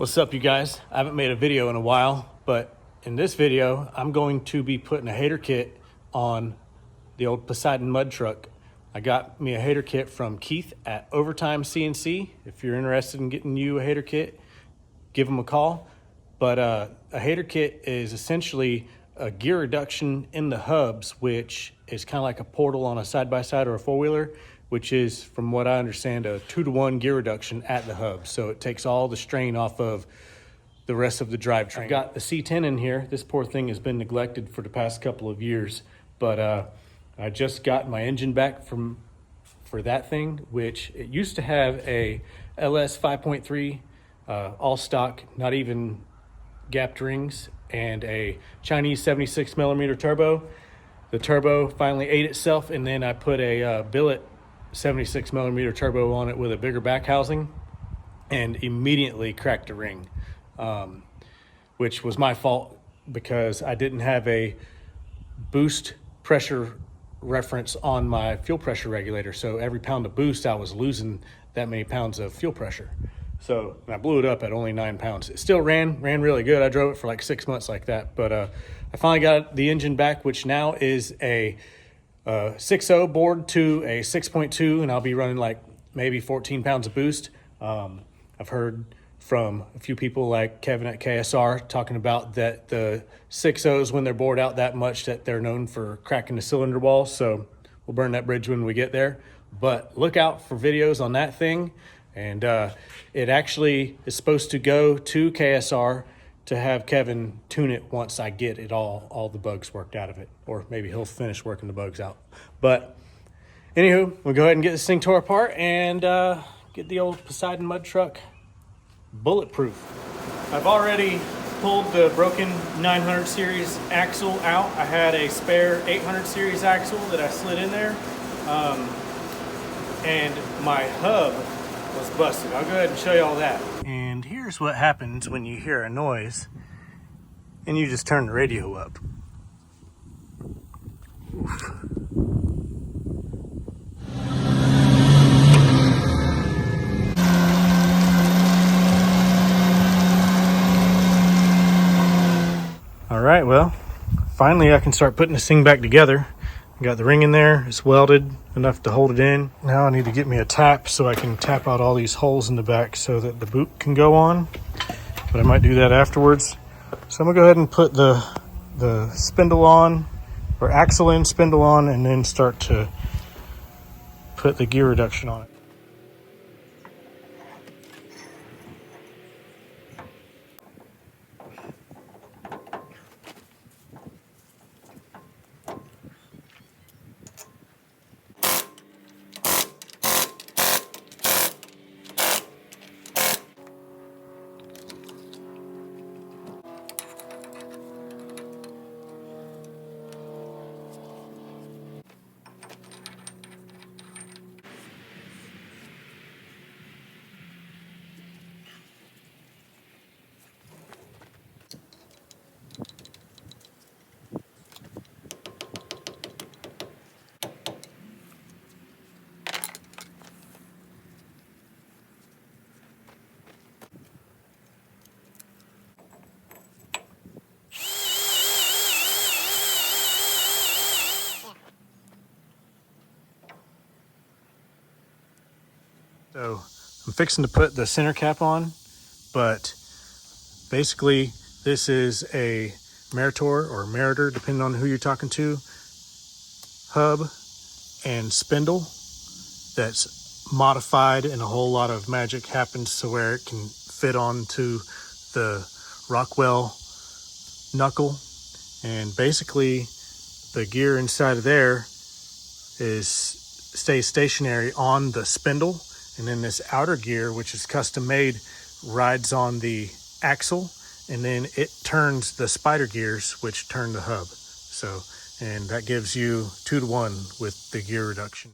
What's up, you guys? I haven't made a video in a while, but in this video, I'm going to be putting a hater kit on the old Poseidon mud truck. I got me a hater kit from Keith at Overtime CNC. If you're interested in getting you a hater kit, give him a call. But a hater kit is essentially a gear reduction in the hubs, which is kind of like a portal on a side-by-side or a four-wheeler, which is, from what I understand, a 2-to-1 gear reduction at the hub. So it takes all the strain off of the rest of the drivetrain. I've got the C10 in here. This poor thing has been neglected for the past couple of years, but I just got my engine back for that thing, which it used to have a LS 5.3 all stock, not even gapped rings, and a Chinese 76 millimeter turbo. The turbo finally ate itself, and then I put a billet 76 millimeter turbo on it with a bigger back housing and immediately cracked a ring, which was my fault because I didn't have a boost pressure reference on my fuel pressure regulator. So every pound of boost, I was losing that many pounds of fuel pressure. So I blew it up at only 9 pounds. It still ran really good. I drove it for like 6 months like that. But I finally got the engine back, which now is a 6.0 board to a 6.2, and I'll be running like maybe 14 pounds of boost. I've heard from a few people like Kevin at KSR talking about that the 6.0s, when they're bored out that much, that they're known for cracking the cylinder wall. So we'll burn that bridge when we get there. But look out for videos on that thing. And it actually is supposed to go to KSR to have Kevin tune it once I get it all the bugs worked out of it. Or maybe he'll finish working the bugs out. But anywho, we'll go ahead and get this thing tore apart and get the old Poseidon mud truck bulletproof. I've already pulled the broken 900 series axle out. I had a spare 800 series axle that I slid in there. And my hub was busted. I'll go ahead and show you all that. And here's what happens when you hear a noise and you just turn the radio up. Oof. All right, well, finally I can start putting this thing back together. I got the ring in there, it's welded enough to hold it in. Now I need to get me a tap so I can tap out all these holes in the back so that the boot can go on, but I might do that afterwards. So I'm gonna go ahead and put the spindle on, or axle in, spindle on, and then start to put the gear reduction on it. So I'm fixing to put the center cap on, but basically this is a Meritor or Meritor, depending on who you're talking to, hub and spindle that's modified, and a whole lot of magic happens to where it can fit onto the Rockwell knuckle. And basically the gear inside of there stays stationary on the spindle, and then this outer gear, which is custom made, rides on the axle, and then it turns the spider gears, which turn the hub. So, and that gives you 2-to-1 with the gear reduction.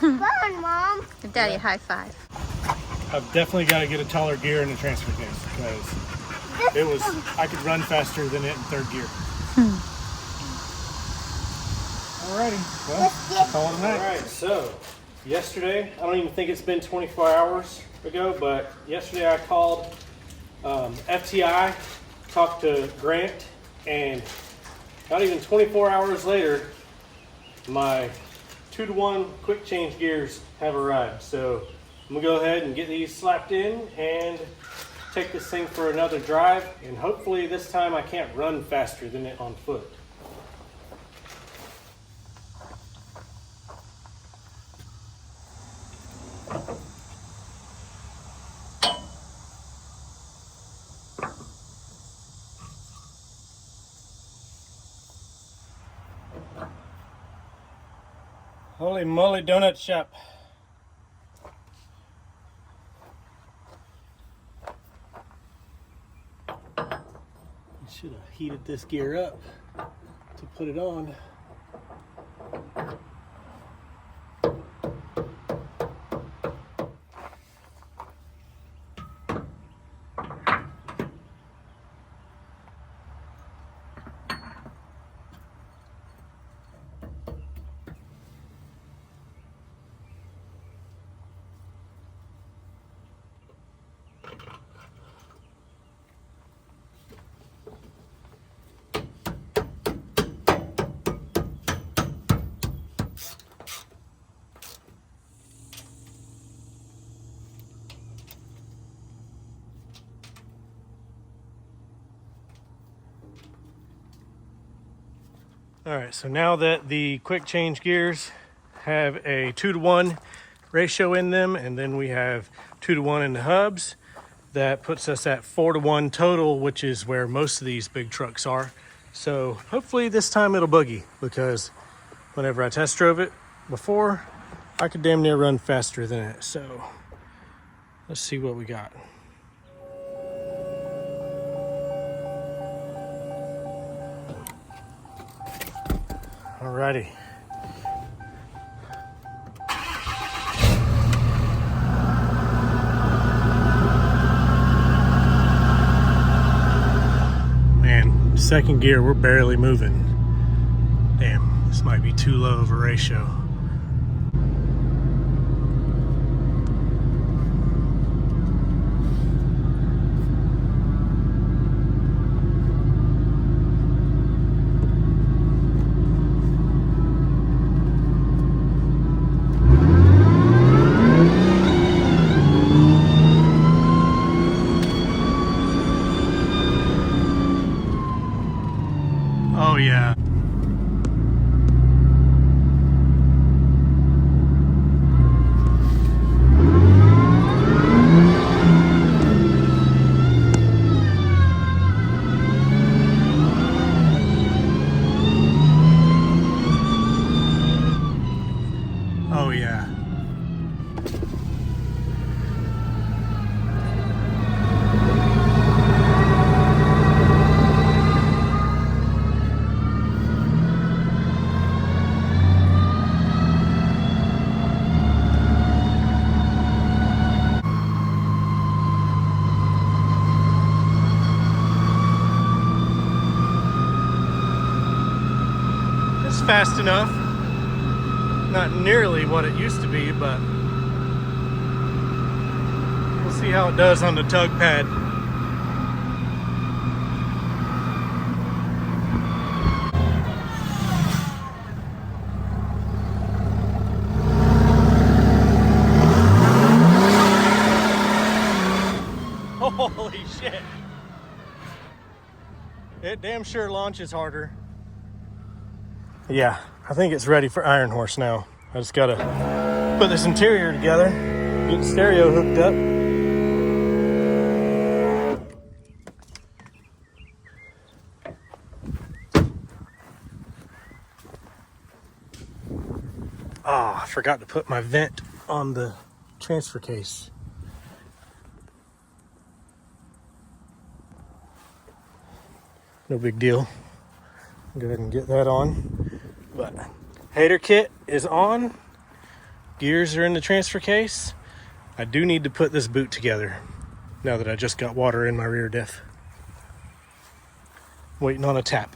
fun, Mom. Give Daddy a high five. I've definitely got to get a taller gear in the transfer case because I could run faster than it in third gear. Alrighty, well, call it a night. Alright, so yesterday, I don't even think it's been 24 hours ago, but yesterday I called FTI, talked to Grant, and not even 24 hours later, my 2-to-1 quick change gears have arrived. So I'm gonna go ahead and get these slapped in and take this thing for another drive, and hopefully this time I can't run faster than it on foot. Holy moly donut shop. I should have heated this gear up to put it on. All right, so now that the quick change gears have a 2-to-1 ratio in them, and then we have 2-to-1 in the hubs, that puts us at 4-to-1 total, which is where most of these big trucks are. So hopefully this time it'll boogie, because whenever I test drove it before, I could damn near run faster than it. So let's see what we got. Alrighty. Man, second gear, we're barely moving. Damn, this might be too low of a ratio. Oh yeah. Oh yeah. It's fast enough. Not nearly what it used to be, but we'll see how it does on the tug pad. Holy shit. It damn sure launches harder. Yeah, I think it's ready for Iron Horse now. I just gotta put this interior together, get the stereo hooked up. Oh, I forgot to put my vent on the transfer case. No big deal. Go ahead and get that on. But hater kit is on. gears are in the transfer case. I do need to put this boot together now that I just got water in my rear diff. Waiting on a tap.